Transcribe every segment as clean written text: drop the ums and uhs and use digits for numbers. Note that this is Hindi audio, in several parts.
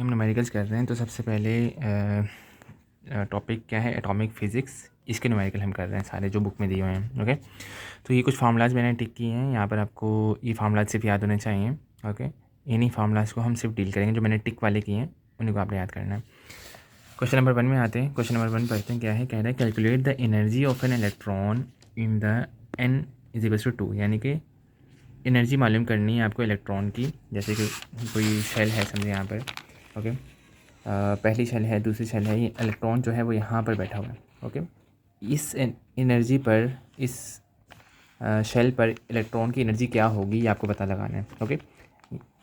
हम न्यूमेरिकल्स कर रहे हैं तो सबसे पहले टॉपिक क्या है, एटॉमिक फ़िज़िक्स। इसके न्यूमेरिकल हम कर रहे हैं सारे जो बुक में दिए हुए हैं। ओके, तो ये कुछ फार्मूलाज मैंने टिक किए हैं यहाँ पर, आपको ये फार्मूलाज सिर्फ याद होने चाहिए। ओके, इन्हीं फार्मूलाज को हम सिर्फ डील करेंगे, जो मैंने टिक वाले किए हैं उन्हीं को आपने याद करना है। क्वेश्चन नंबर 1 में आते हैं। क्वेश्चन नंबर 1 पढ़ते हैं, क्या है, कह रहा है calculate the energy of an electron in the n = 2, यानी कि एनर्जी मालूम करनी है आपको इलेक्ट्रॉन की। जैसे कि कोई शेल है समझे यहाँ पर। ओके, पहली शेल है, दूसरी शेल है, ये इलेक्ट्रॉन जो है वो यहाँ पर बैठा हुआ है। ओके, इस एनर्जी पर, इस शेल पर इलेक्ट्रॉन की एनर्जी क्या होगी ये आपको पता लगाना है। ओके,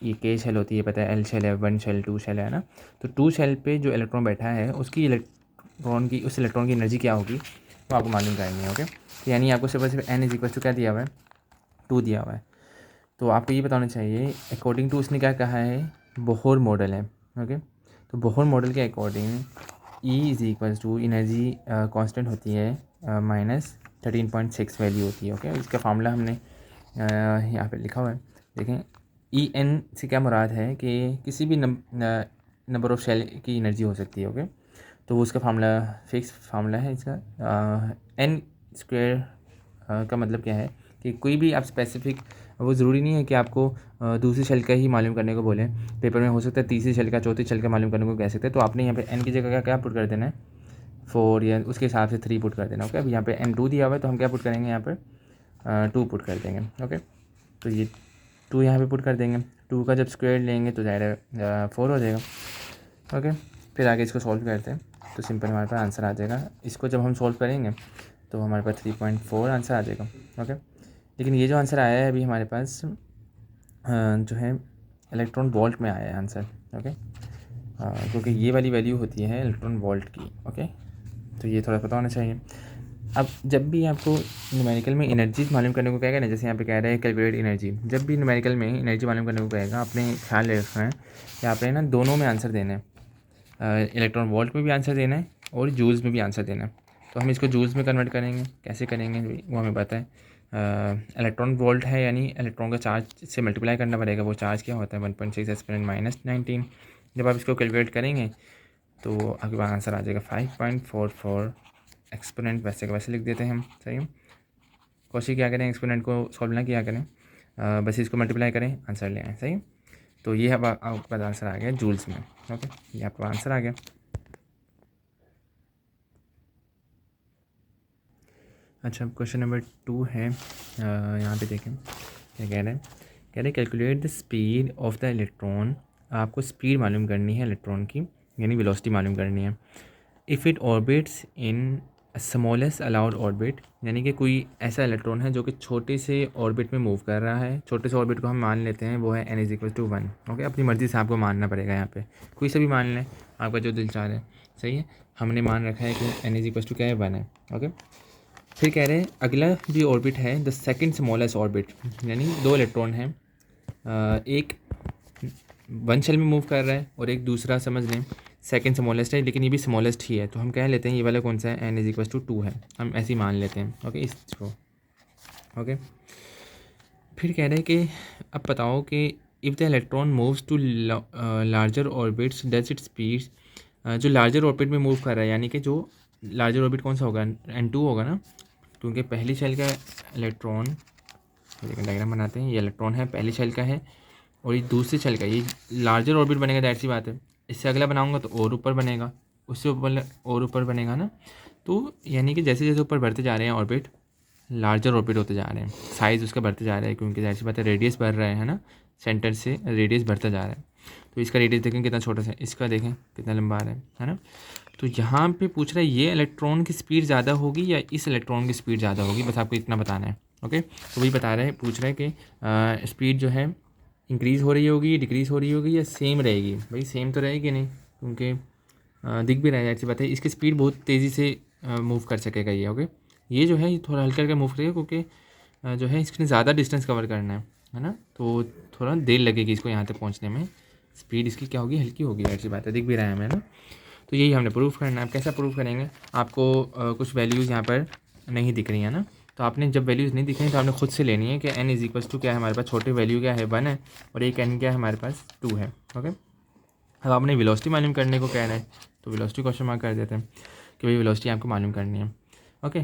ये के शेल होती है, पता है, एल शेल है, 1 शेल, 2 शेल है ना। तो 2 शेल पे जो इलेक्ट्रॉन बैठा है उसकी उस इलेक्ट्रॉन की एनर्जी क्या होगी वो आपको मालूम करनी है। ओके, तो यानी आपको सिर्फ n = क्या दिया हुआ है, 2 दिया हुआ है। तो आपको ये बताना चाहिए अकॉर्डिंग टू उसने क्या कहा है, बोहर मॉडल है। ओके, तो बोहर मॉडल के अकॉर्डिंग E = एनर्जी कांस्टेंट होती है -13.6 वैल्यू होती है। ओके, इसका फार्मूला हमने यहाँ पे लिखा हुआ है, देखें। En से क्या मुराद है कि किसी भी नंबर ऑफ शेल की एनर्जी हो सकती है। ओके, तो वो उसका फार्मूला फिक्स फार्मूला है इसका। n² का मतलब क्या है कि कोई भी आप स्पेसिफिक, वो ज़रूरी नहीं है कि आपको दूसरी शेल का ही मालूम करने को बोलें। पेपर में हो सकता है तीसरी शेल का, चौथी शेल का मालूम करने को कह सकते हैं। तो आपने यहाँ पे n की जगह क्या पुट कर देना है, 4, या उसके हिसाब से 3 पुट कर देना। ओके, अब यहाँ पे n2 दिया हुआ है तो हम क्या पुट करेंगे, यहाँ पर 2 पुट कर देंगे। ओके, तो ये 2 यहाँ पे पुट कर देंगे। 2 का जब स्क्वायर लेंगे तो ज़ाहिर 4 हो जाएगा। ओके, फिर आगे इसको सॉल्व करते हैं तो सिंपल हमारे पास आंसर आ जाएगा। इसको जब हम सॉल्व करेंगे तो हमारे पास 3.4 आंसर आ जाएगा। ओके, लेकिन ये जो आंसर आया है अभी हमारे पास जो है इलेक्ट्रॉन वोल्ट में आया है आंसर। ओके, क्योंकि ये वाली वैल्यू होती है इलेक्ट्रॉन वोल्ट की। ओके, तो ये थोड़ा पता होना चाहिए। अब जब भी आपको न्यूमेरिकल में एनर्जीज मालूम करने को कहेगा ना, जैसे यहाँ पे कह रहे हैं कैलकुलेट एनर्जी, जब भी न्यूमेरिकल में एनर्जी मालूम करने को कहेगा आपने ख्याल रखना है कि आपने ना दोनों में आंसर देना है, इलेक्ट्रॉन वोल्ट में भी आंसर देना है और जूल्स में भी आंसर देना है। तो हम इसको जूल्स में कन्वर्ट करेंगे, कैसे करेंगे वो हमें पता है। इलेक्ट्रॉन वोल्ट है यानी इलेक्ट्रॉन का चार्ज से मल्टीप्लाई करना पड़ेगा। वो चार्ज क्या होता है, 1.6 एक्सपोनेंट -19। जब आप इसको कैलकुलेट करेंगे तो आपके पास आंसर आ जाएगा 5.44 एक्सपोनेंट। वैसे का वैसे लिख देते हैं हम, सही है। कोशिश क्या करें, एक्सपोनेंट को सॉल्व ना किया करें, बस इसको मल्टीप्लाई करें, आंसर ले आएँ, सही है। तो ये अब आपके पास आंसर आ गया जूल्स में। ओके, ये आपका आंसर आ गया। अच्छा, क्वेश्चन नंबर 2 है, यहाँ पे देखें क्या कह रहे हैं। कह रहे हैं calculate the speed of the electron. आपको स्पीड मालूम करनी है इलेक्ट्रॉन की, यानी वेलोसिटी मालूम करनी है। If it orbits in smallest allowed orbit, यानी कि कोई ऐसा इलेक्ट्रॉन है जो कि छोटे से ऑर्बिट में मूव कर रहा है। छोटे से ऑर्बिट को हम मान लेते हैं वो है n = 1। ओके, अपनी मर्ज़ी से आपको मानना पड़ेगा, यहाँ पे कोई सा भी मान लें, आपका जो दिल चाह रहा है, सही है। हमने मान रखा है कि n = क्या है, 1 है। ओके, फिर कह रहे हैं अगला जो ऑर्बिट है द सेकंड स्मॉलेस्ट ऑर्बिट, यानी 2 इलेक्ट्रॉन हैं, एक 1 शेल में मूव कर रहा है और एक दूसरा समझ लें सेकंड स्मॉलेस्ट है, लेकिन ये भी स्मॉलेस्ट ही है। तो हम कह लेते हैं ये वाला कौन सा है, n = 2 है, हम ऐसे ही मान लेते हैं। ओके, इसको। ओके, फिर कह रहे हैं कि अब बताओ कि if the electron moves to larger orbits does it speed. जो लार्जर ऑर्बिट में मूव कर रहा है, यानी कि जो लार्जर ऑर्बिट कौन सा होगा, n2 होगा ना, क्योंकि पहली शेल का इलेक्ट्रॉन, डायग्राम बनाते हैं, ये इलेक्ट्रॉन है, पहली शेल का है, और ये दूसरी शेल का, ये लार्जर ऑर्बिट बनेगा, दैट सी बात है। इससे अगला बनाऊंगा तो और ऊपर बनेगा, उससे ऊपर और ऊपर बनेगा ना। तो यानी कि जैसे जैसे ऊपर बढ़ते जा रहे हैं ऑर्बिट, लार्जर ऑर्बिट होते जा रहे हैं, साइज़ उसका बढ़ते जा रहा है, क्योंकि ज़ाहिर सी बात है रेडियस बढ़ रहा है ना, सेंटर से रेडियस बढ़ता जा रहा है। तो इसका रेडियस देखें कितना छोटा सा है, इसका देखें कितना लंबा आ रहा है ना। तो यहाँ पे पूछ रहा है ये इलेक्ट्रॉन की स्पीड ज़्यादा होगी या इस इलेक्ट्रॉन की स्पीड ज़्यादा होगी, बस आपको इतना बताना है। ओके, तो वही बता रहे हैं, पूछ रहा है कि स्पीड जो है इंक्रीज़ हो रही होगी, डिक्रीज़ हो रही होगी, या सेम रहेगी। भाई सेम तो रहेगी नहीं, क्योंकि दिख भी रहा है, ऐसी बात है, इसकी स्पीड बहुत तेज़ी से मूव कर सकेगा ये। ओके, ये जो है ये थोड़ा हल्का हल्का मूव करेगा, क्योंकि जो है इसने ज़्यादा डिस्टेंस कवर करना है ना, तो थोड़ा देर लगेगी इसको यहाँ तक पहुँचने में। स्पीड इसकी क्या होगी, हल्की होगी, ऐसी बात है, दिख भी रहा है हमें ना। तो यही हमने प्रूफ करना है। आप कैसा प्रूफ करेंगे, आपको कुछ वैल्यूज़ यहाँ पर नहीं दिख रही है ना, तो आपने जब वैल्यूज़ नहीं दिख रही तो आपने खुद से लेनी है कि n = क्या है हमारे पास, छोटी वैल्यू क्या है, 1 है, और एक n क्या है हमारे पास, 2 है। ओके, अब आपने वेलोसिटी मालूम करने को कह रहा है तो वेलोसिटी क्वेश्चन मार्क कर देते हैं कि भाई वेलोसिटी आपको मालूम करनी है। ओके,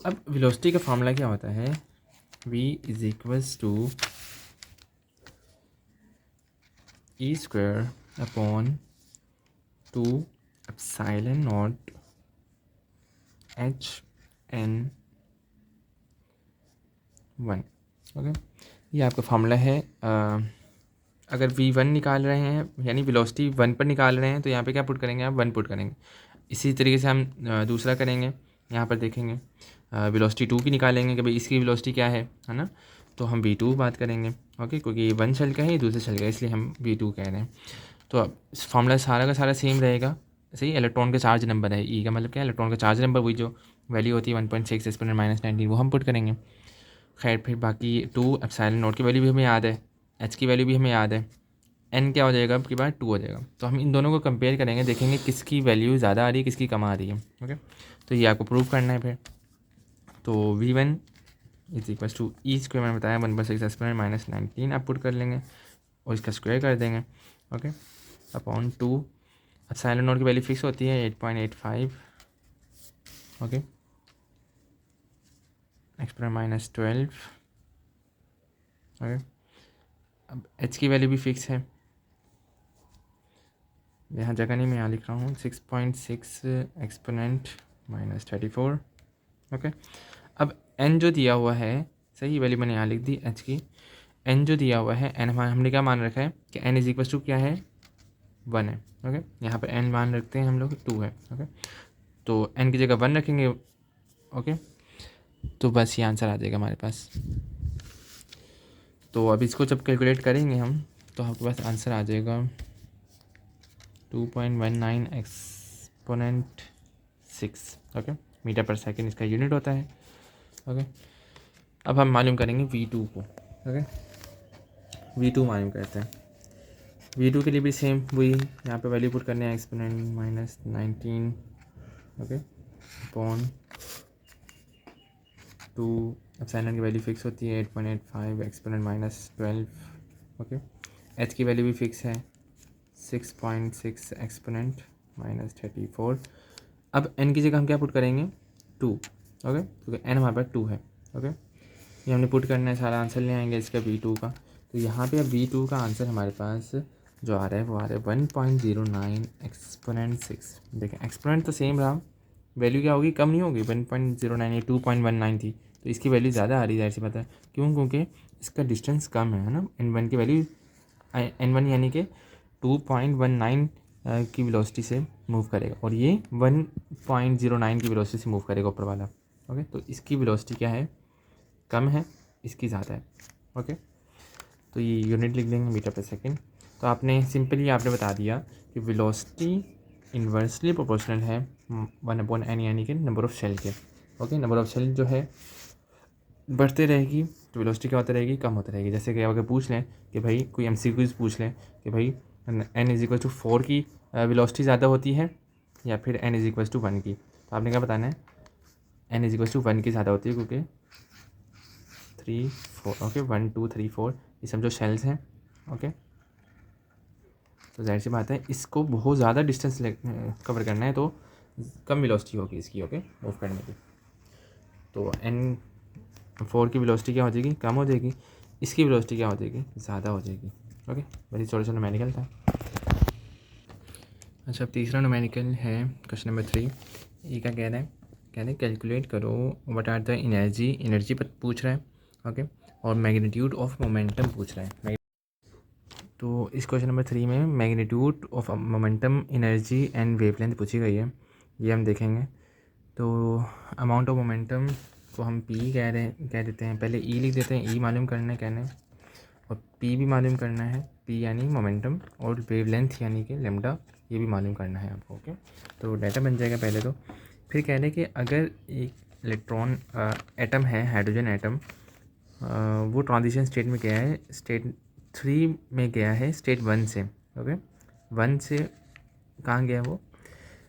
अब वेलोसिटी का फॉर्मूला क्या होता है, v is equals to E square upon 2 epsilon naught hn 1। Okay, ये आपका फार्मूला है। अगर v1 निकाल रहे हैं यानी वेलोसिटी 1 पर निकाल रहे हैं तो यहाँ पे क्या पुट करेंगे, आप 1 पुट करेंगे। इसी तरीके से हम दूसरा करेंगे, यहाँ पर देखेंगे वेलोसिटी 2 की निकालेंगे कि भाई इसकी वेलोसिटी क्या है ना, तो हम v2 बात करेंगे। ओके, क्योंकि ये 1 चल का है, ये दूसरे चल का है, इसलिए हम v2 कह रहे हैं। तो अब फार्मूला सारा का सारा सेम रहेगा, सही। इलेक्ट्रॉन का चार्ज नंबर है, ई का मतलब क्या है, इलेक्ट्रॉन का चार्ज नंबर, वही जो वैल्यू होती है 1.6 एक्सपोनेंट -19 वो हम पुट करेंगे। खैर, फिर बाकी 2 एप्सिलॉन नॉट की वैल्यू भी हमें याद है, एच की वैल्यू भी हमें याद है, एन क्या हो जाएगा अब की बार 2 हो जाएगा। तो हम इन दोनों को कंपेयर करेंगे, देखेंगे किसकी वैल्यू ज़्यादा आ रही है, किसकी कम आ रही है। ओके, तो ये आपको प्रूव करना है फिर। तो v1 is equal to E square, मैंने बताया 1/6 एक्सपोनेंट -19 आप पुट कर लेंगे और इसका स्क्वायर कर देंगे। ओके, अपॉन 2 एप्सिलॉन नॉट की वैल्यू फिक्स होती है 8.85। Okay, exponent -12। ओके, अब h की वैल्यू भी फिक्स है, यहाँ जगह नहीं, मैं यहाँ लिख रहा हूँ 6.6 एक्सपोनेंट -34। ओके, अब n जो दिया हुआ है, सही वैल्यू मैंने यहाँ लिख दी h की। n जो दिया हुआ है, n हमने क्या मान रखा है कि n इज इक्वल टू क्या है, 1 है। ओके, यहाँ पर n मान रखते हैं हम लोग 2 है। ओके, तो n की जगह 1 रखेंगे। ओके, तो बस ये आंसर आ जाएगा हमारे पास। तो अब इसको जब कैलकुलेट करेंगे हम तो आपके पास आंसर आ जाएगा 2.19 एक्सपोनेंट 6। ओके, मीटर पर सेकंड इसका यूनिट होता है। ओके, अब हम मालूम करेंगे v2 को। ओके, v2 मालूम करते हैं। v2 के लिए भी सेम वही, यहाँ पे वैल्यू पुट करने हैं एक्सपोनेंट -19। ओके, अपॉन 2 एप्सिलॉन की वैल्यू फिक्स होती है 8.85 एक्सपोनेंट -12। ओके, h की वैल्यू भी फिक्स है 6.6 एक्सपोनेंट -34। अब n की जगह हम क्या पुट करेंगे, 2। ओके, क्योंकि n हमारे पास 2 है। ओके, ये हमने पुट करना है, सारा आंसर ले आएंगे इसका v2 का। तो यहाँ पे अब v2 का आंसर हमारे पास जो आ रहा है वो आ रहा है 1.09 एक्सपोनेंट 6। देखें एक्सपोनेंट तो सेम रहा, वैल्यू क्या होगी, कम नहीं होगी। 1.09 या 2.19 थी, तो इसकी वैल्यू ज़्यादा आ रही है, जाहिर सी बात है। क्यों, क्योंकि इसका डिस्टेंस कम है ना। n1 की वैल्यू n1 यानी कि 2.19 की वेलोसिटी से मूव करेगा और ये 1.09 की वेलोसिटी से मूव करेगा ऊपर वाला। ओके, तो इसकी वेलोसिटी क्या है, कम है, इसकी ज़्यादा है। ओके, तो ये यूनिट लिख देंगे मीटर पर सेकंड। तो आपने सिंपली आपने बता दिया कि वेलोसिटी इन्वर्सली प्रोपोर्शनल है 1/n यानी कि नंबर ऑफ़ शेल के। ओके, नंबर ऑफ़ शेल जो है बढ़ते रहेगी तो वेलोसिटी क्या होती रहेगी, कम होती रहेगी। जैसे कि अगर पूछ लें कि भाई कोई MCQs पूछ लें कि भाई n इज इक्वल टू 4 की वेलोसिटी ज़्यादा होती है या फिर n इज इक्वल टू 1 की, तो आपने क्या बताना है, n इज इक्वल टू 1 की ज़्यादा होती है, क्योंकि 3 4 ओके 1 2 3 4 ये सब जो शेल्स हैं। ओके, तो जाहिर सी बात है इसको बहुत ज़्यादा डिस्टेंस कवर करना है तो कम वेलोसिटी होगी इसकी। ओके, मूव करने की। तो n4 की वेलोसिटी क्या हो जाएगी, कम हो जाएगी, इसकी वेलोसिटी क्या हो जाएगी, ज़्यादा हो जाएगी। ओके, वैसे छोटा सा न्यूमेरिकल था। अच्छा, अब तीसरा न्यूमेरिकल है क्वेश्चन नंबर 3। ये क्या कह रहा है, कह रहे हैं कैलकुलेट करो व्हाट आर द एनर्जी पर पूछ रहा है। ओके, और मैग्नीट्यूड ऑफ मोमेंटम पूछ रहा है। तो इस क्वेश्चन नंबर 3 में magnitude of momentum, energy and wavelength पूछी गई है, ये हम देखेंगे। तो अमाउंट ऑफ मोमेंटम को हम पी कह देते हैं, पहले ई लिख देते हैं, ई मालूम करना है कहने, और पी भी मालूम करना है, पी यानी मोमेंटम, और वेवलेंथ यानी कि लेमडा, ये भी मालूम करना है आपको। ओके, तो डाटा बन जाएगा पहले तो। फिर कह रहे हैं कि अगर एक इलेक्ट्रॉन एटम है, हाइड्रोजन एटम, वो ट्रांजिशन स्टेट में गया है, स्टेट 3 में गया है स्टेट 1 से। ओके, 1 से कहाँ गया वो,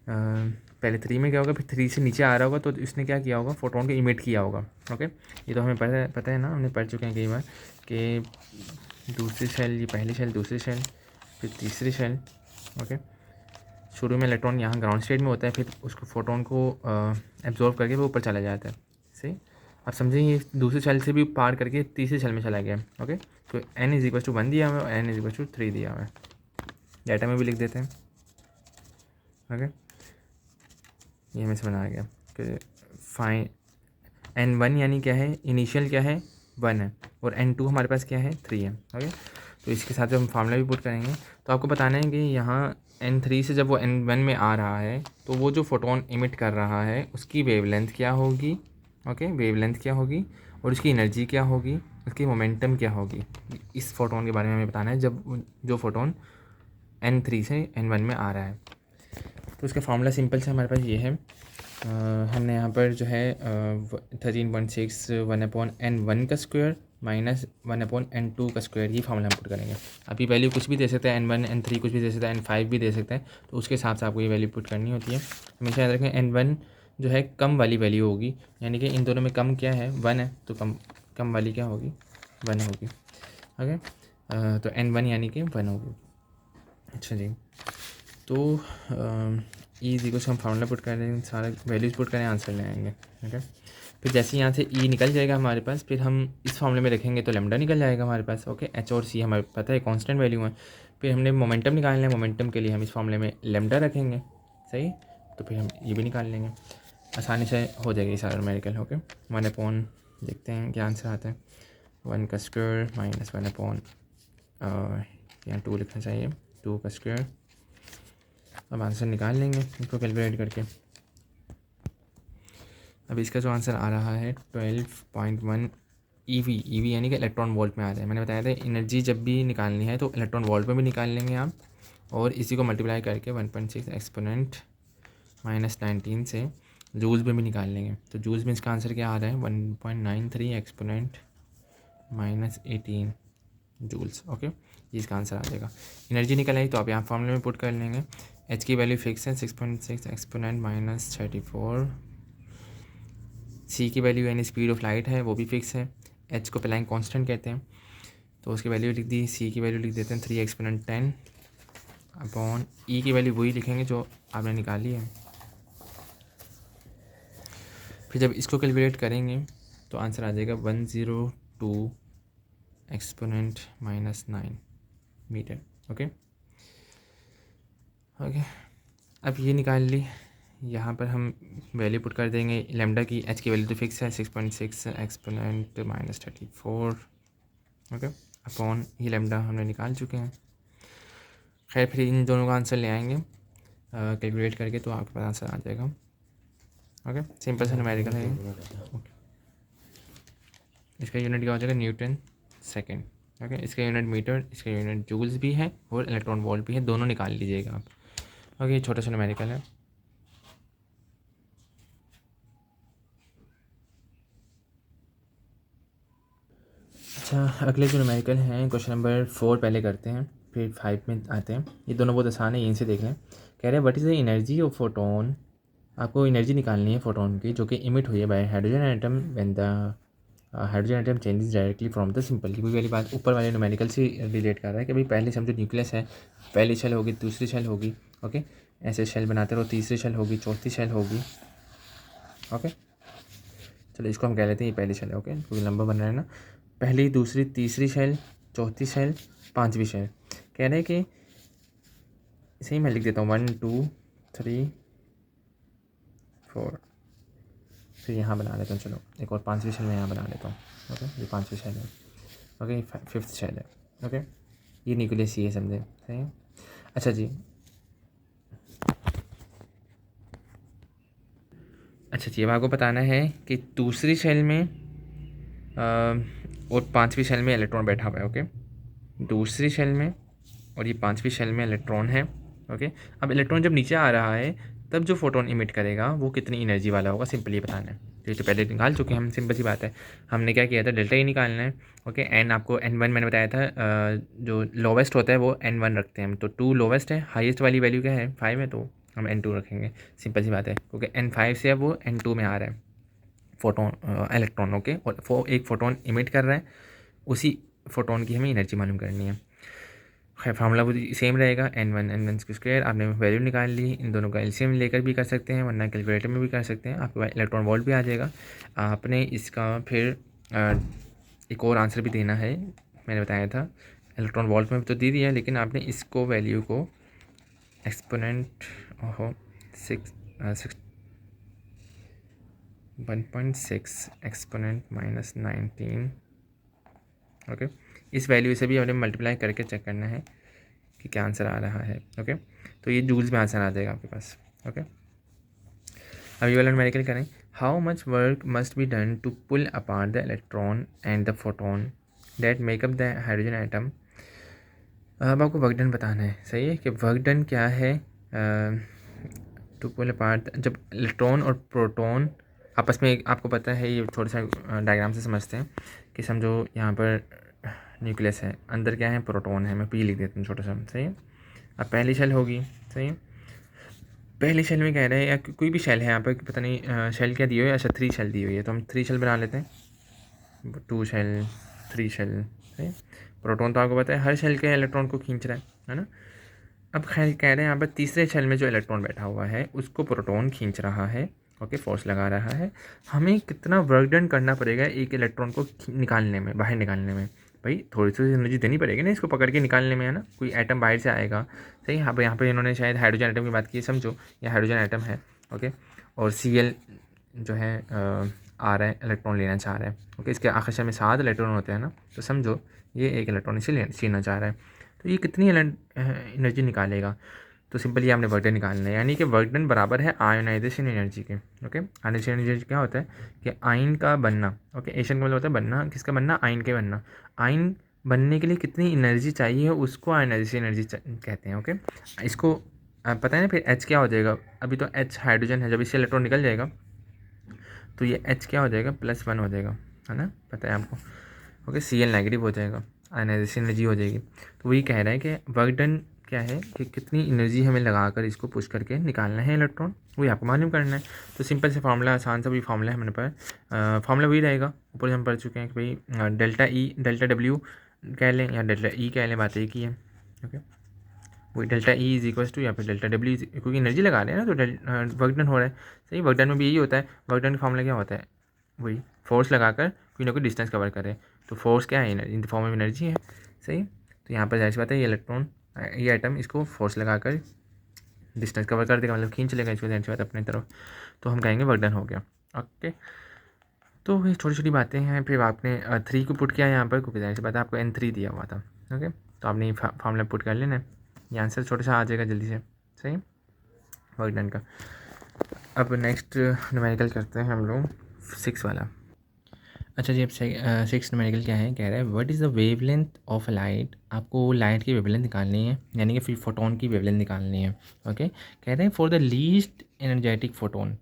पहले 3 में गया होगा, फिर 3 से नीचे आ रहा होगा, तो इसने क्या किया होगा, फोटोन को इमिट किया होगा। ओके, ये तो हमें पता है ना, हमने पढ़ चुके हैं कई बार कि दूसरी शेल, ये पहली शेल, दूसरी शेल, फिर तीसरी शेल, ओके, शुरू में इलेक्ट्रॉन यहाँ ग्राउंड स्टेट में होता है, फिर उसको फोटोन को एब्जॉर्व करके वो ऊपर चला जाता है। सही, अब समझें ये दूसरी शेल से भी पार करके तीसरी शेल में चला गया। ओके, तो n=1 दिया हुआ है और n=3 दिया हुआ है, डाटा में भी लिख देते हैं। ओके, ये हमें समझ आ गया कि फाइन n1 यानी क्या है, इनिशियल क्या है 1 है, और n2 हमारे पास क्या है 3 है। ओके, तो इसके साथ जब हम फार्मूला भी पुट करेंगे तो आपको बताना है कि यहाँ n3 से जब वो n1 में आ रहा है तो वो जो फोटोन इमिट कर रहा है उसकी वेवलेंथ क्या होगी। ओके, वेवलेंथ क्या होगी और उसकी एनर्जी क्या होगी, उसकी मोमेंटम क्या होगी, इस फोटोन के बारे में हमें बताना है जब जो फोटोन n3 से n1 में आ रहा है। तो उसका फार्मूला सिंपल से हमारे पास ये है, हमने यहाँ पर जो है 13.6 1/n1 का स्क्वायर माइनस 1/n2 का स्क्वायर, ये फार्मूला हम पुट करेंगे। अभी वैल्यू कुछ भी दे सकते हैं, n1 n3 कुछ भी दे सकता है, n5 भी दे सकता है, तो उसके हिसाब से आपको ये वैल्यू पुट करनी होती है। हमेशा याद रखें n1 जो है कम वाली वैल्यू होगी, यानी कि इन दोनों में कम क्या है 1 है, तो कम वाली क्या होगी 1 होगी। ओके, तो n1 यानी कि 1 होगी। अच्छा जी, तो ई को हम फार्मूला पुट करें, सारे वैल्यूज पुट करें, आंसर ले आएंगे। ओके, फिर जैसे यहाँ से ई निकल जाएगा हमारे पास, फिर हम इस फार्मूले में रखेंगे तो लेमडा निकल जाएगा हमारे पास। ओके, एच और सी हमारे पता है कांस्टेंट वैल्यू है। फिर हमने मोमेंटम निकालना है, मोमेंटम के लिए हम इस फार्मूले में लेमडा रखेंगे। सही, तो फिर हम ये भी निकाल लेंगे, आसानी से हो जाएगी सारा न्यूमेरिकल। ओके, 1/, देखते हैं क्या आंसर आता है, 1 का स्क्वायर माइनस 1/, यहाँ 2 लिखना चाहिए, 2 का स्क्वायर। अब आंसर निकाल लेंगे इसको कैलकुलेट करके। अब इसका जो आंसर आ रहा है 12.1 ईवी यानी कि इलेक्ट्रॉन वोल्ट में आ रहा है। मैंने बताया था एनर्जी जब भी निकालनी है तो इलेक्ट्रॉन वोल्ट में भी निकाल लेंगे आप, और इसी को मल्टीप्लाई करके 1.6 एक्सपोनेंट -19 से जूल्स में भी निकाल लेंगे। तो जूल्स में इसका आंसर क्या आ रहा है 1.93 एक्सपोनेंट -18 जूल्स। ओके, ये इसका आंसर आ जाएगा। एनर्जी निकल आई तो आप यहाँ फॉर्मूले में पुट कर लेंगे। एच की वैल्यू फिक्स है 6.6 एक्सपोनेंट -34। सी की वैल्यू यानी स्पीड ऑफ लाइट है वो भी फिक्स है। एच को प्लैंक कांस्टेंट कहते हैं, तो उसकी वैल्यू लिख दी। सी की वैल्यू लिख देते हैं 3 एक्सपोनेंट 10 अपॉन ई की वैल्यू वही लिखेंगे जो आपने निकाली है। फिर जब इसको कैलकुलेट करेंगे तो आंसर आ जाएगा 102 एक्सपोनेंट -9 मीटर। ओके, अब ये निकाल ली, यहाँ पर हम वैल्यू पुट कर देंगे लेमडा की। एच की वैल्यू तो फिक्स है 6.6 एक्सपोनेंट -34। ओके, अपॉन ये लेमडा हमने निकाल चुके हैं। खैर, फिर इन दोनों का आंसर ले आएंगे कैलकुलेट करके, तो आपके पास आंसर आ जाएगा। ओके, सिंपल सा न्यूमेरिकल है। ओके, इसका यूनिट क्या हो जाएगा न्यूटन सेकेंड। ओके, इसका यूनिट मीटर, इसका यूनिट जूल्स भी है और इलेक्ट्रॉन वोल्ट भी है, दोनों निकाल लीजिएगा आप। ओके, ये छोटा सा न्यूमेरिकल है। अच्छा, अगले जो न्यूमेरिकल हैं क्वेश्चन नंबर 4 पहले करते हैं, फिर 5 में आते हैं। ये दोनों बहुत आसान है, यहीं से देख लें। कह रहे हैं what is the energy of photon. आपको एनर्जी निकालनी है फोटोन की जो कि इमिट हुई है bye hydrogen atom when the hydrogen atom changes directly from the simple. की वाली बात ऊपर वाले न्यूमेरिकल से रिलेट कर रहा है कि भाई पहले समझो न्यूक्लियस है, पहली शेल होगी, दूसरी शेल होगी। ओके, ऐसे शेल बनाते रहो, तीसरी शेल होगी, चौथी शेल होगी। ओके, चलो इसको हम कह लेते हैं ये पहली शेल है। ओके, क्योंकि लंबा बन रहा है ना, पहली, दूसरी, तीसरी शेल, चौथी शेल, पांचवी शेल। कह रहे हैं कि सही मैं लिख देता हूँ 1 2 3 4, फिर यहाँ बना लेता हूँ। चलो एक और पांचवी शेल मैं यहाँ बना लेता हूँ। ओके, ये पांचवी शेल है। ओके, 5th शेल है। ओके, ये न्यूक्लियस ये समझे, सही है। अच्छा जी, अब आपको बताना है कि दूसरी शेल में और पांचवी शेल में इलेक्ट्रॉन बैठा हुआ है। ओके, दूसरी शेल में और ये पांचवी शेल में इलेक्ट्रॉन है। ओके, अब इलेक्ट्रॉन जब नीचे आ रहा है तब जो फोटोन इमिट करेगा वो कितनी एनर्जी वाला होगा, सिंपल ये बताना है। तो ये तो पहले निकाल चुके हैं हम, सिंपल सी बात है। हमने क्या किया था, डेल्टा ई निकालना है। ओके, एन आपको n1 मैंने बताया था, जो लोवेस्ट होता है वो n1 रखते हैं हम, तो 2 लोवेस्ट है, हाईएस्ट वाली वैल्यू क्या है 5 है, तो हम n2 रखेंगे। सिंपल सी बात है, क्योंकि n5 से अब वो n2 में आ रहा है फोटोन इलेक्ट्रॉन। ओके, और एक फ़ोटोन इमिट कर रहा है, उसी फोटोन की हमें एनर्जी मालूम करनी है। फार्मूला वो सेम रहेगा, n1 की स्क्वायर। आपने वैल्यू निकाल ली, इन दोनों का एलसीएम लेकर भी कर सकते हैं, वरना कैलकुलेटर में भी कर सकते हैं, आपको इलेक्ट्रॉन वोल्ट भी आ जाएगा। आपने इसका फिर एक और आंसर भी देना है, मैंने बताया था इलेक्ट्रॉन वोल्ट में तो दे दिया, लेकिन आपने इसको वैल्यू को एक्सपोनेंट 1.6 एक्सपोनेंट -19, ओके, इस वैल्यू से भी हमने मल्टीप्लाई करके चेक करना है कि क्या आंसर आ रहा है। ओके, तो ये जूल्स में आंसर आ जाएगा आपके पास। ओके, अब ये वाला न्यूमेरिकल करें। How much work must be done to pull apart the electron and the photon that make up the hydrogen atom. अब आपको वर्क डन बताना है, सही है कि वर्क डन क्या है। टू पुल अपार्ट, जब इलेक्ट्रॉन और प्रोटॉन आपस में, आपको पता है ये थोड़ा सा डायग्राम से समझते हैं कि समझो यहाँ पर न्यूक्लियस है, अंदर क्या है, प्रोटॉन है, मैं पी लिख देता हूँ छोटा सा, सही है। अब पहली शेल होगी, सही है, पहली शेल में कह रहे हैं, या कोई भी शेल है यहाँ पर, पता नहीं शेल क्या दी हुई है, अच्छा 3 शेल दी हुई है, तो हम 3 शेल बना लेते हैं, 2 शेल 3 शेल, सही है। प्रोटॉन तो आपको पता है हर शेल के इलेक्ट्रॉन को खींच रहा है ना। अब खैर कह रहे हैं यहाँ पर तीसरे शेल में जो इलेक्ट्रॉन बैठा हुआ है उसको प्रोटॉन खींच रहा है, ओके, फोर्स लगा रहा है। हमें कितना वर्क डन करना पड़ेगा एक इलेक्ट्रॉन को निकालने में, बाहर निकालने में। भाई थोड़ी सी एनर्जी देनी पड़ेगी ना इसको पकड़ के निकालने में, है ना, कोई एटम बाहर से आएगा, सही। यहाँ पे इन्होंने शायद हाइड्रोजन एटम की बात की, समझो ये हाइड्रोजन एटम है, ओके, और Cl जो है आ रहा है, इलेक्ट्रॉन लेना चाह रहा है, ओके, इसके आखिर में 7 इलेक्ट्रॉन होते हैं ना, तो समझो ये एक इलेक्ट्रॉन इसे छीनना चाह रहा है, तो ये कितनी एनर्जी निकालेगा। तो सिंपली आपने वर्क डन निकालना है, यानी कि वर्क डन बराबर है आयोनाइजेशन एनर्जी के। ओके, आयोनाइजेशन एनर्जी क्या होता है कि आयन का बनना, ओके, एशन का मतलब होता है बनना, किसका बनना, आयन के बनना। आयन बनने के लिए कितनी एनर्जी चाहिए उसको आयोनाइजेशन एनर्जी कहते हैं। ओके, इसको पता है ना, फिर H क्या हो जाएगा, अभी तो H हाइड्रोजन है, जब इससे इलेक्ट्रॉन निकल जाएगा तो ये H क्या हो जाएगा, +1 हो जाएगा, है ना, पता है आपको। ओके, Cl नेगेटिव हो जाएगा, आयनाइजेशन एनर्जी हो जाएगी। तो वही कह रहा है कि वर्क डन क्या है कि कितनी एनर्जी हमें लगाकर इसको पुश करके निकालना है इलेक्ट्रॉन, वही आपको मालूम करना है। तो सिंपल से फार्मूला, आसान सा भी फार्मूला है मेरे पास, फार्मूला वही रहेगा, ऊपर हम पढ़ चुके हैं कि भाई डेल्टा ई डेल्टा डब्ल्यू कह लें या डेल्टा ई कह लें, बात एक ही है। ओके, वही delta E is equal to या फिर डेल्टा डब्ल्यू, क्योंकि एनर्जी लगा रहे हैं ना, तो वर्क डन हो रहा है, सही। वर्क डन में भी यही होता है, वर्क डन का फार्मूला क्या होता है, वही फोर्स लगाकर कोई ना कोई डिस्टेंस कवर करे, तो फोर्स क्या है, in the form of energy है, सही। तो यहाँ पर जाहिर सी बात है ये इलेक्ट्रॉन, ये आइटम इसको फोर्स लगाकर डिस्टेंस कवर कर देगा, मतलब खींच लेगा इसको, जाहिर सी बात अपनी तरफ, तो हम कहेंगे वर्क डन हो गया। ओके, तो ये छोटी छोटी बातें हैं। फिर आपने 3 को पुट किया यहाँ पर, क्योंकि जाहिर सी बात है आपको N3 दिया हुआ था। ओके, तो आपने फार्मूला पुट कर लेना है, ये आंसर छोटा सा आ जाएगा जल्दी से, सही, वर्क डन का। अब नेक्स्ट न्यूमेरिकल करते हैं हम लोग 6 वाला। अच्छा जी, अब 6 न्यूमेरिकल क्या है, कह रहा है what is the wavelength of light. आपको लाइट की वेवलेंथ निकालनी है, यानी कि फिर फोटोन की वेवलेंथ निकालनी है। ओके, कह रहे हैं for the least energetic photon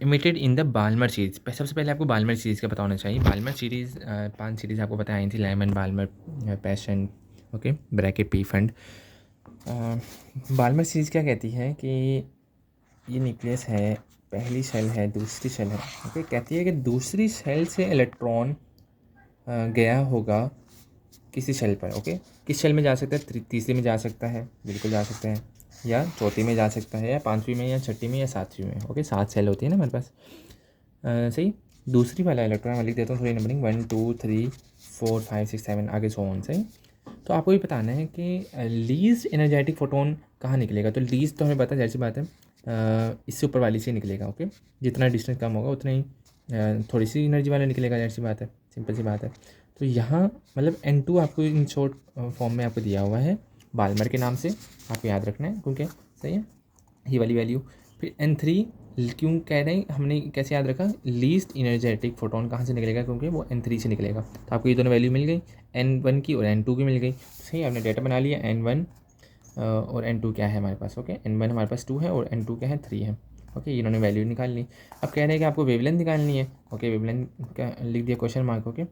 emitted in the Balmer series. सबसे पहले आपको बाल्मर सीरीज़ का पता होना चाहिए। बाल्मर सीरीज़ 5 सीरीज़ आपको पता आई थी, Lyman, Balmer, Paschen, okay, Brackett, Pfund. Balmer series क्या कहती है कि ये न्यूक्लियस है, पहली शेल है, दूसरी शेल है, ओके, कहती है कि दूसरी शेल से इलेक्ट्रॉन गया होगा किसी शेल पर, ओके, किस शेल में जा सकता है, तीसरी में जा सकता है, बिल्कुल जा सकते हैं, या चौथी में जा सकता है, या 5वीं में, या 6ठी में, या 7वीं में। ओके, 7 शेल होती है ना हमारे पास, सही। दूसरी वाला इलेक्ट्रॉन मैं लिख देता हूँ थोड़ी नंबरिंग, 1 2 3 4 5 6 7 आगे सो ऑन, सही। तो आपको ये बताना है कि लीस्ट एनर्जेटिक फोटोन कहाँ निकलेगा। तो लीस्ट तो हमें पता है, जैसी बात है इससे ऊपर वाली से निकलेगा, ओके, जितना डिस्टेंस कम होगा उतना ही थोड़ी सी एनर्जी वाला निकलेगा, जैसी बात है, सिंपल सी बात है। तो यहाँ मतलब N2 आपको इन शॉर्ट फॉर्म में आपको दिया हुआ है बाल्मर के नाम से, आपको याद रखना है, क्योंकि सही है ये वाली वैल्यू। फिर N3 क्यों कह रहे हैं, हमने कैसे याद रखा, लीस्ट एनर्जेटिक फोटोन कहाँ से निकलेगा, क्योंकि वो N3 से निकलेगा। तो आपको ये दोनों वैल्यू मिल गई, N1 की और N2 की मिल गई, सही। आपने डेटा बना लिया, N1 और N2 क्या है हमारे पास, ओके, N1 हमारे पास 2 है और N2 क्या है, 3 है, ओके, इन्होंने वैल्यू निकाल ली। अब कह रहे हैं कि आपको वेवलेंथ निकालनी है, ओके, वेवलेंथ का लिख दिया क्वेश्चन मार्क, ओके।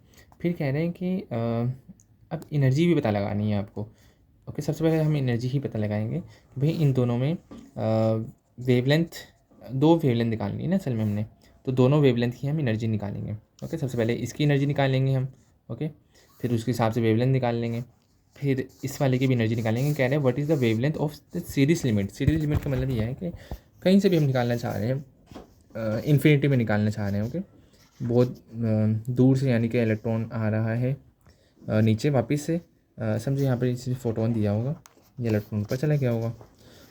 फिर कह रहे हैं कि अब एनर्जी भी पता लगानी है आपको, ओके। सबसे पहले हम एनर्जी ही पता लगाएंगे कि भाई इन दोनों में वेवलेंथ, 2 वेवलेंथ निकालनी है ना असल में हमने, तो दोनों वेवलेंथ की हम एनर्जी निकालेंगे, ओके। सबसे पहले इसकी एनर्जी निकालेंगे हम, ओके, फिर उसके हिसाब से वेवलेंथ निकाल लेंगे, फिर इस वाले की भी एनर्जी निकालेंगे। कह रहे हैं what is the wavelength of the series limit. Series limit का मतलब ये है कि कहीं से भी हम निकालना चाह रहे हैं, इन्फिनिटी में निकालना चाह रहे हैं। ओके, बहुत दूर से, यानी कि इलेक्ट्रॉन आ रहा है नीचे वापस से, समझिए यहाँ पर इसे फोटोन दिया होगा, ये इलेक्ट्रॉन ऊपर चला गया होगा,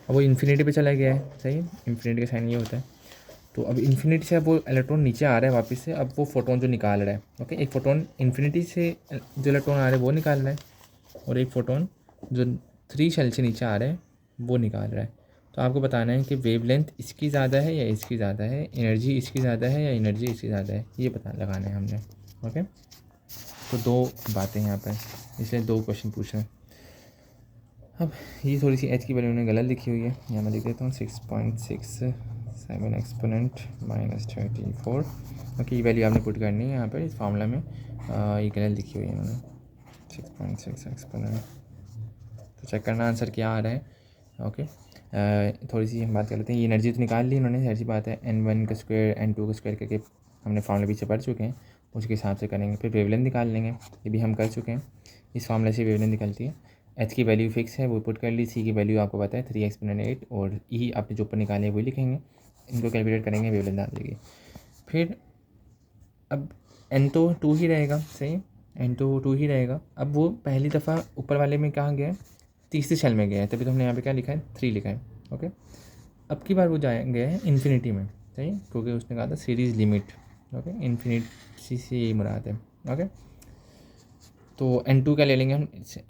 अब वो इन्फिनिटी पे चला गया है। सही है, इन्फिनिटी का साइन ये होता है। तो अब इन्फिनिटी से अब वो इलेक्ट्रॉन नीचे आ रहा है वापस से, अब वो फोटोन जो निकाल रहा है। ओके, एक फोटोन इन्फिनिटी से जो इलेक्ट्रॉन आ रहा है वो निकाल रहा है, और एक फोटोन जो 3 शेल से नीचे आ रहा है वो निकाल रहा है। तो आपको बताना है कि वेवलेंथ इसकी ज़्यादा है या इसकी ज़्यादा है, एनर्जी इसकी ज़्यादा है या एनर्जी इसकी ज़्यादा है, ये पता लगाना है हमने। ओके, तो 2 बातें यहाँ पर, इसलिए 2 क्वेश्चन पूछ रहे हैं। अब ये थोड़ी सी एच की वैल्यू उन्होंने गलत लिखी हुई है, यहाँ मैं लिख देता हूँ 6.67 एक्सपोनेंट -34। ओके, ये वैल्यू आपने पुट करनी है यहाँ पर इस फार्मूला में, ये गलत लिखी हुई है इन्होंने 6.6 एक्सपोनेंट। तो चेक करना आंसर क्या आ रहा है। ओके, थोड़ी सी हम बात कर लेते हैं। ये एनर्जी तो निकाल ली उन्होंने, ऐसी बात है, N1 का स्क्वायर N2 का स्क्वायर करके हमने फार्मूला पीछे पढ़ चुके हैं, उसके हिसाब से करेंगे। फिर वेवलेंथ निकाल लेंगे, ये भी हम कर चुके हैं। इस फार्मूले से वेवलेंथ निकलती है। एच की वैल्यू फिक्स है, वो पुट कर ली। सी की वैल्यू आपको पता है 3 एक्सपोनेंट 8, और ई आपने जो ऊपर निकाले वही लिखेंगे, इनको कैलकुलेट करेंगे, वेवलेंथ आ जाएगी। फिर अब एन तो 2 ही रहेगा, सही, एन तो 2 ही रहेगा। अब वो पहली दफ़ा ऊपर वाले में कहाँ गया है, तीसरी शेल में गया है, तभी तो हमने यहाँ पे क्या लिखा है, 3 लिखा है। ओके, अब की बार वो गया है इन्फिनिटी में, सही, क्योंकि उसने कहा था सीरीज़ लिमिट। ओके, इन्फिनिटी से यही मुराद है। ओके, तो N2 क्या ले लेंगे हम,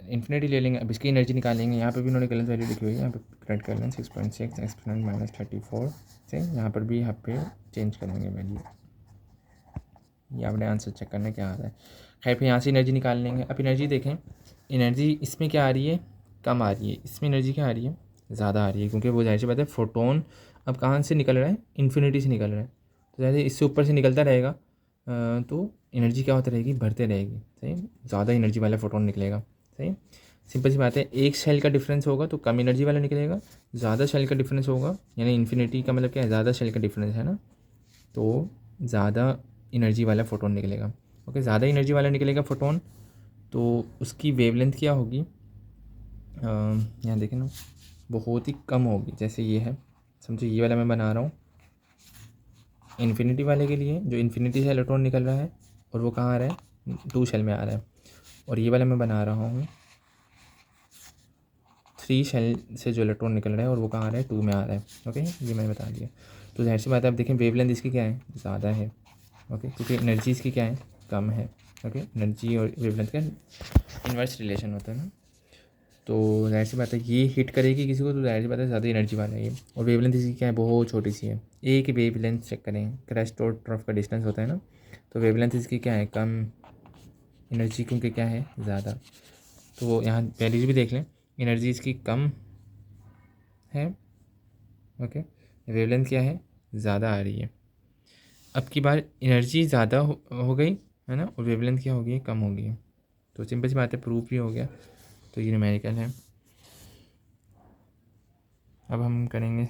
इन्फिनिटी ले लेंगे। अब इसकी एनर्जी निकालेंगे, यहाँ पे भी उन्होंने गलत वैल्यू लिखी हुई है, यहाँ पे करेक्ट कर लें 6.6 एक्सपोनेंट -34 से, यहाँ पर भी यहाँ पे चेंज करेंगे वैल्यू। ये आपने आंसर चेक करना क्या आ रहा है। खैर, फिर यहाँ से एनर्जी निकाल लेंगे। अब एनर्जी देखें, एनर्जी इसमें क्या आ रही है, कम आ रही है, इसमें एनर्जी क्या आ रही है, ज़्यादा आ रही है, क्योंकि वो जाहिर सी बात है फोटोन अब कहाँ से निकल रहा है, इन्फिनिटी से निकल रहा है। तो जैसे इससे ऊपर से निकलता रहेगा तो एनर्जी क्या होती रहेगी, बढ़ते रहेगी। सही, ज़्यादा एनर्जी वाला फोटोन निकलेगा। सही, सिंपल सी बात है, एक शेल का डिफरेंस होगा तो कम एनर्जी वाला निकलेगा, ज़्यादा शेल का डिफरेंस होगा, यानी इन्फिनिटी का मतलब क्या है, ज़्यादा शेल का डिफरेंस है ना, तो ज़्यादा एनर्जी वाला फोटोन निकलेगा। ओके, ज़्यादा एनर्जी वाला निकलेगा फोटोन, तो उसकी वेवलेंथ क्या होगी, यहाँ देखें ना, बहुत ही कम होगी। जैसे ये है, समझो ये वाला मैं बना रहा हूँ इन्फिनिटी वाले के लिए, जो इन्फिनिटी से इलेक्ट्रॉन निकल रहा है, और वो कहाँ आ रहा है, 2 शेल में आ रहा है। और ये वाला मैं बना रहा हूँ 3 शेल से जो इलेक्ट्रॉन निकल रहा है, और वो कहाँ आ रहा है, 2 में आ रहा है। ओके, ये मैंने बता दिया। तो जाहिर सी बात है, आप देखें वेवलेंथ इसकी क्या है, ज़्यादा है। ओके, क्योंकि एनर्जी इसकी क्या है, कम है। ओके, एनर्जी और वेवलेंथ का इन्वर्स रिलेशन होता है ना, तो जाहिर सी बात है ये हिट करेगी किसी को, तो जाहिर सी बात है ज़्यादा एनर्जी वाला है ये। और वेवलेंथ इसकी क्या है, बहुत छोटी सी है। एक वेवलेंथ चेक करें, क्रेस्ट और ट्रफ का डिस्टेंस होता है ना, तो वेवलेंथ इसकी क्या है, कम, एनर्जी क्योंकि क्या है, ज़्यादा। तो यहाँ वैल्यूज भी देख लें, एनर्जी इसकी कम है। ओके, वेवलेंथ क्या है, ज़्यादा आ रही है। अब की बार एनर्जी ज़्यादा हो गई है ना, और वेवलेंथ क्या हो गई है, कम हो गई है। तो सिंपल सी बात है, प्रूफ भी हो गया। तो ये न्यूमेरिकल है। अब हम करेंगे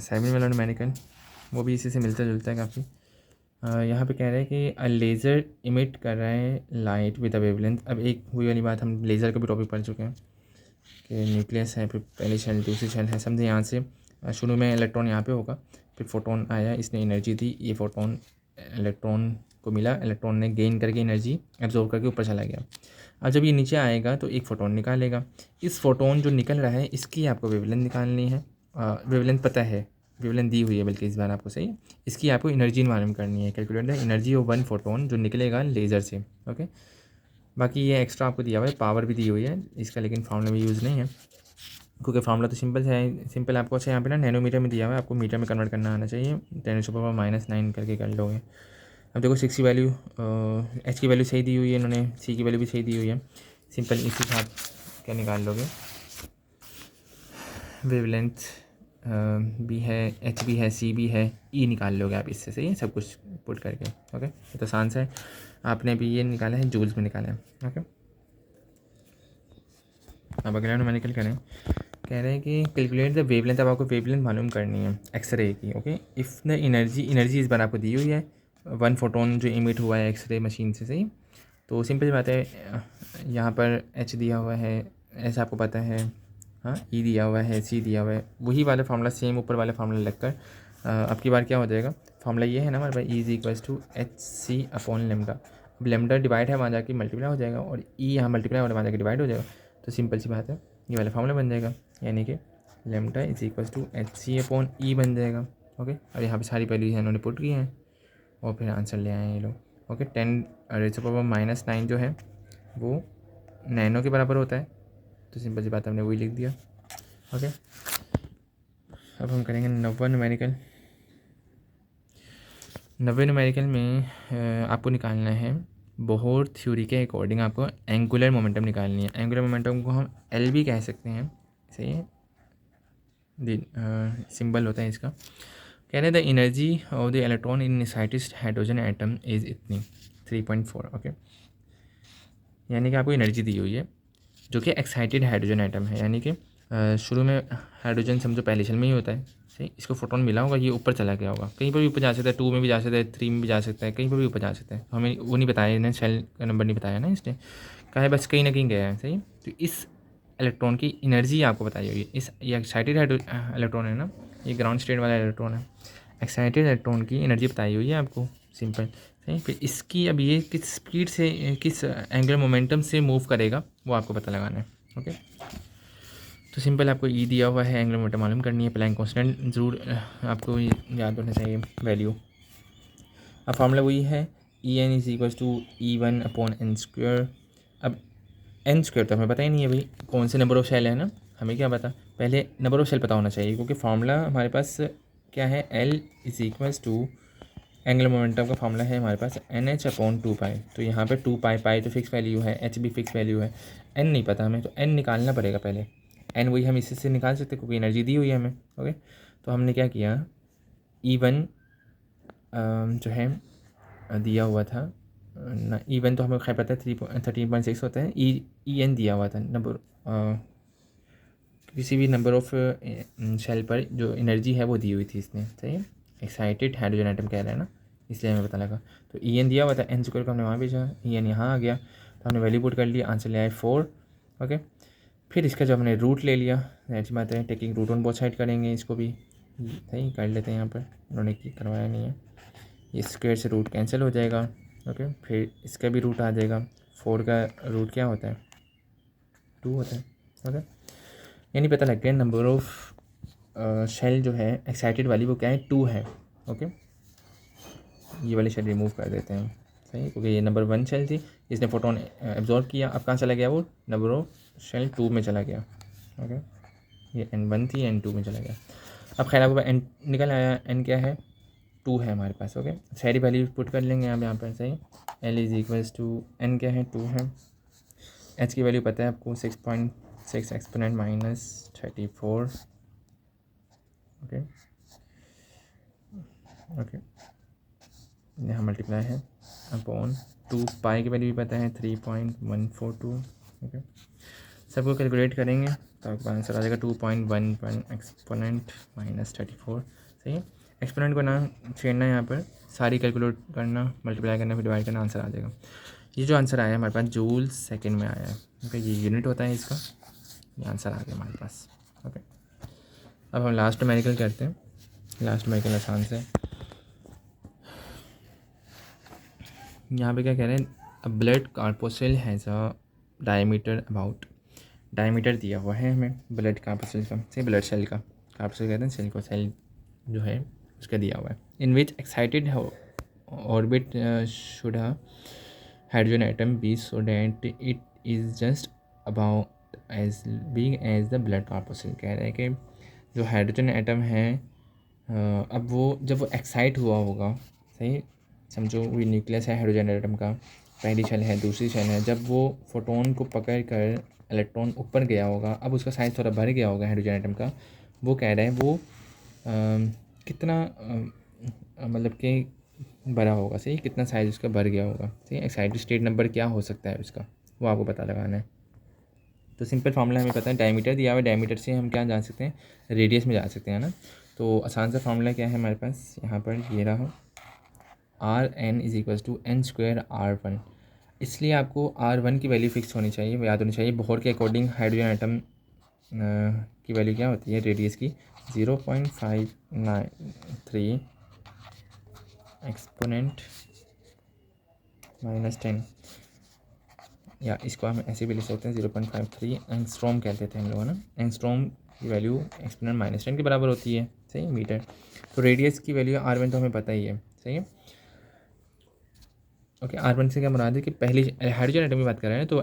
7 वाला न्यूमेरिकल, वो भी इसी से मिलता जुलता है काफ़ी। यहाँ पे कह रहे हैं कि अ लेज़र इमिट कर रहा है लाइट विद अ वेवलेंथ। अब एक हुई वाली बात, हम लेज़र का भी टॉपिक पढ़ चुके हैं कि न्यूक्लियस है, फिर पहली शेल, दूसरी शेल है। समझे, यहाँ से शुरू में इलेक्ट्रॉन यहाँ पे होगा, फिर फोटोन आया, इसने एनर्जी दी, ये फोटोन इलेक्ट्रॉन को मिला, इलेक्ट्रॉन ने गेन करके एनर्जी एब्जॉर्व करके ऊपर चला गया। अब जब ये नीचे आएगा तो एक फ़ोटोन निकालेगा। इस फोटोन जो निकल रहा है इसकी आपको वेवलेंथ निकालनी है। वेवलेंथ पता है, वेवलेंथ दी हुई है बल्कि इस बार आपको, सही। इसकी आपको एनर्जी मालूम करनी है, calculate the energy of 1 photon जो निकलेगा लेज़र से। ओके, बाकी ये एक्स्ट्रा आपको दिया हुआ है, पावर भी दी हुई है इसका, लेकिन फार्मूला में यूज़ नहीं है, क्योंकि फार्मूला तो सिंपल है, सिंपल आपको। अच्छा, यहाँ पे ना नैनोमीटर में दिया हुआ है, आपको मीटर में कन्वर्ट करना आना चाहिए, 10⁻⁹ करके कर लोगे। अब देखो 6 की वैल्यू, एच की वैल्यू सही दी हुई है इन्होंने, सी की वैल्यू भी सही दी हुई है। सिंपल इसी के साथ क्या निकाल लोगे, वेवलेंथ भी है, एच भी है, सी भी है, ई निकाल लोगे आप इससे, सही है, सब कुछ पुट करके। ओके, तो आसान सा है। आपने भी ये निकाला है, जूल्स में निकाला है। ओके, अब अगला न्यूमेरिकल करें, कह रहे हैं कि कैलकुलेट द वेवलेंथ। अब आपको वेवलेंथ मालूम करनी है एक्सरे की। ओके, इफ़ द एनर्जी इस बार आपको दी हुई है 1 फोटोन जो इमिट हुआ है एक्सरे मशीन से, सही। तो सिंपल बात है, यहाँ पर एच दिया हुआ है, ऐसा आपको पता है, हाँ ई दिया हुआ है, सी दिया हुआ है, वही वाला फार्मूला सेम ऊपर वाला फार्मूला लगकर अब की बार क्या हो जाएगा, फार्मूला ये है ना हमारे पास, E is equals to H C upon lambda. अब लेमडा डिवाइड है, वहाँ जाके मल्टीप्लाई हो जाएगा, और ई यहाँ मल्टीप्लाई हो वहाँ जाके डिवाइड हो जाएगा, तो सिंपल सी बात है ये वाला फार्मूला बन जाएगा, यानी कि lambda is equals to H C upon E बन जाएगा। ओके, और यहाँ पे सारी वैल्यूज इन्होंने पुट की हैं और फिर आंसर ले आए हैं ये लोग। ओके, 10⁻⁻9 जो है वो नैनो के बराबर होता है, तो सिंपल सी बात हमने वही लिख दिया। ओके, अब हम करेंगे नब्बे न्यूमेरिकल। नब्बे न्यूमेरिकल में आपको निकालना है बोहर थ्योरी के अकॉर्डिंग, आपको एंगुलर मोमेंटम निकालनी है। एंगुलर मोमेंटम को हम एल भी कह सकते हैं, सही है, सिंबल होता है इसका। कह रहे हैं the energy of the electron in excited hydrogen atom is इतनी 3.4। ओके, यानी कि आपको एनर्जी दी हुई है जो कि एक्साइटेड हाइड्रोजन एटम है, यानी कि शुरू में हाइड्रोजन समझो पहले शेल में ही होता है, सही, इसको फोटोन मिला होगा, ये ऊपर चला गया होगा, कहीं पर भी ऊपर जा सकता है, 2 में भी जा सकता है, 3 में भी जा सकता है, कहीं पर भी ऊपर जा सकता है, हमें वो नहीं बताया इन्हें, शेल का नंबर नहीं बताया ना इसने, कहा है बस कहीं ना कहीं गया है, सही। तो इस इलेक्ट्रॉन की एनर्जी आपको बताई हुई है, ये एक्साइटेड इलेक्ट्रॉन है ना, ये ग्राउंड स्टेट वाला इलेक्ट्रॉन है, एक्साइटेड इलेक्ट्रॉन की एनर्जी बताई हुई है आपको, सिंपल, सही। फिर इसकी अब ये किस स्पीड से, किस एंगुलर मोमेंटम से मूव करेगा वो आपको पता लगाना है। ओके, तो सिंपल आपको ई दिया हुआ है, एंगुलर मोमेंटम मालूम करनी है, प्लैंक कांस्टेंट ज़रूर आपको याद होना चाहिए वैल्यू। अब फार्मूला वही है, E n is equals to E1 upon n square. अब एन स्क्वायर तो हमें पता ही नहीं है भाई कौन से नंबर ऑफ शेल है ना, हमें क्या पता, पहले नंबर ऑफ शेल पता होना चाहिए, क्योंकि फार्मूला हमारे पास क्या है, L is equals to angular momentum का फार्मूला है हमारे पास NH अपॉन 2 पाई, तो यहाँ पे 2 पाई, पाई तो फिक्स वैल्यू है, H भी फिक्स वैल्यू है, N नहीं पता हमें, तो N निकालना पड़ेगा पहले। N वही हम इसी से निकाल सकते हैं क्योंकि एनर्जी दी हुई है हमें। ओके, तो हमने क्या किया, E1 जो है दिया हुआ था ना, E1 तो हमें खैर पता है 13.6 होता है, EN दिया हुआ था नंबर, किसी भी नंबर ऑफ शेल पर जो एनर्जी है वो दी हुई थी इसने, सही है, एक्साइटेड हाइड्रोजन एटम कह रहे हैं ना, इसलिए हमें पता लगा। तो EN दिया हुआ था, एन स्क्वायर को हमने वहाँ भेजा, EN यहाँ आ गया, तो हमने वैल्यू पुट कर लिया, आंसर ले आए 4। ओके, फिर इसका जो हमने रूट ले लिया, ऐसी बात है, taking root on both side करेंगे, इसको भी सही कर लेते हैं, यहाँ पर उन्होंने करवाया नहीं है, ये स्क्वायर से रूट कैंसिल हो जाएगा। ओके, फिर इसका भी रूट आ जाएगा, 4 का रूट क्या होता है, 2 होता है। ओके, यानी पता लग गया नंबर ऑफ शेल जो है एक्साइटेड वाली वो क्या है, 2 है। ओके, ये वाली शेल रिमूव कर देते हैं, सही, क्योंकि ये नंबर 1 शेल थी, इसने फोटोन एब्जॉर्ब किया, अब कहाँ चला गया, वो नंबर ऑफ शेल 2 में चला गया। ओके, ये N1 थी, N2 में चला गया। अब खैर आपको N निकल आया, N क्या है, 2 है हमारे पास। ओके, सारी वैल्यू पुट कर लेंगे आप यहाँ पर, सही, L is equals to N क्या है, 2 है, H की वैल्यू पता है आपको 6.6 एक्सपोनेंट माइनस 34। ओके ओके, यहाँ मल्टीप्लाई है अपॉन 2 पाई की वैल्यू भी पता है 3.142। ओके, सबको कैलकुलेट करेंगे तो आपको आंसर आ जाएगा 2.11 एक्सपोनेंट माइनस 34। सही है, एक्सपोनेंट को ना छेड़ना है, यहाँ पर सारी कैलकुलेट करना, मल्टीप्लाई करना, फिर डिवाइड करना, आंसर आ जाएगा। ये जो आंसर आया हमारे पास जूल सेकेंड में आया है। ओके, ये यूनिट होता है इसका, ये आंसर आ गया हमारे पास। ओके, अब हम लास्ट न्यूमेरिकल करते हैं। लास्ट न्यूमेरिकल आसान से, यहाँ पे क्या कह रहे हैं, a blood corpuscle has a diameter about, diameter दिया हुआ है हमें ब्लड कार्पोसेल का, से ब्लड सेल का, कार्पोसेल कहते हैं सेल को, सेल जो है उसका दिया हुआ है, in which excited orbit should hydrogen atom be so that it is just about as big as the blood corpuscle. कह रहे हैं कि जो हाइड्रोजन एटम है अब वो जब वो एक्साइट हुआ होगा, सही, समझो वो न्यूक्लियस है हाइड्रोजन एटम का, पहली शेल है, दूसरी शेल है, जब वो फोटोन को पकड़ कर इलेक्ट्रॉन ऊपर गया होगा, अब उसका साइज थोड़ा बढ़ गया होगा हाइड्रोजन एटम का, वो कह रहा है वो कितना मतलब कि बड़ा होगा, सही, कितना साइज उसका बढ़ गया होगा, सही, एक्साइटेड स्टेट नंबर क्या हो सकता है उसका, वो आपको पता लगाना है। तो सिंपल फार्मूला हमें पता है, डायमीटर दिया हुआ है, डायमीटर से हम क्या जा सकते हैं, रेडियस में जा सकते हैं ना। तो आसान सा फार्मूला क्या है हमारे पास, यहाँ पर ये रहा, RN is equals to N square R1। इसलिए आपको R1 की वैल्यू फिक्स होनी चाहिए, याद होनी चाहिए। बोहर के अकॉर्डिंग हाइड्रोजन एटम की वैल्यू क्या होती है रेडियस की, 0.593 एक्सपोनेंट -10, या इसको हम ऐसे भी लिख सकते हैं 0.53 एंगस्ट्रॉम कहते थे हम लोग, है ना। एंगस्ट्रॉम की वैल्यू एक्सपोनेंट -10 के बराबर होती है, सही मीटर। तो रेडियस की वैल्यू R1 तो हमें पता ही है, सही है। ओके, R1 से क्या मुराद है कि पहली हाइड्रोजन एटम की बात कर रहे हैं, तो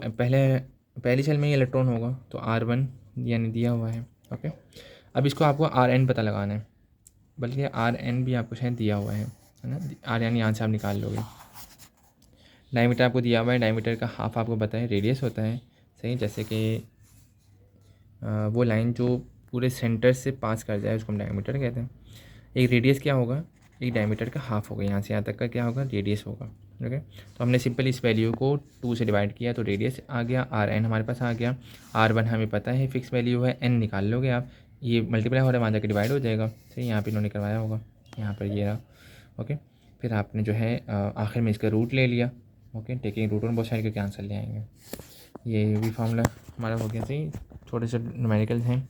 पहली शेल में ही इलेक्ट्रॉन होगा, तो R1 यानी दिया हुआ है। ओके, अब इसको आपको Rn पता लगाना है, बल्कि Rn भी आपको शायद दिया हुआ है ना। R यानी यहाँ से आप निकाल लोगे। डायमीटर आपको दिया हुआ है, डायमीटर का हाफ आपको पता है रेडियस होता है, सही। जैसे कि वो लाइन जो पूरे सेंटर से पास कर जाए उसको हम डायमीटर कहते हैं। एक रेडियस क्या होगा, एक डायमीटर का हाफ होगा, यहाँ से यहाँ तक का क्या होगा, रेडियस होगा। ओके, तो हमने सिंपल इस वैल्यू को 2 से डिवाइड किया तो रेडियस आ गया, Rn हमारे पास आ गया। R1 हमें पता है फिक्स वैल्यू है, n निकाल लोगे आप, ये मल्टीप्लाई हो रहा है वहाँ जाकर डिवाइड हो जाएगा, सही। यहाँ पे इन्होंने करवाया होगा, यहाँ पर ये रहा। ओके, फिर आपने जो है आखिर में इसका रूट ले लिया। Okay, taking root on both side करके आंसर ले आएंगे। ये भी फार्मूला हमारा हो गया, सही। छोटे से न्यूमेरिकल्स हैं।